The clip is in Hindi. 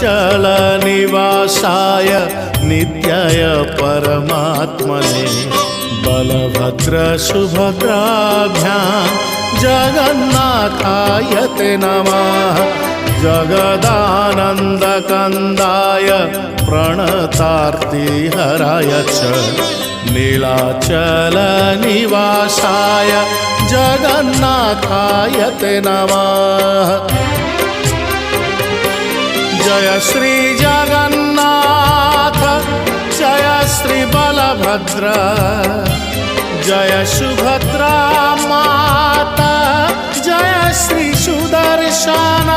नीलाचलनिवासाय नित्याय परमात्मने बलभद्र सुभद्राभ्यां जगन्नाथाय ते नमः। जगदानन्दकन्दाय प्रणतार्तिहराय च नीलाचलनिवासाय जगन्नाथाय ते नमः। जय श्री जगन्नाथ जय श्री बलभद्र जय सुभद्रा माता जय श्री सुदर्शन।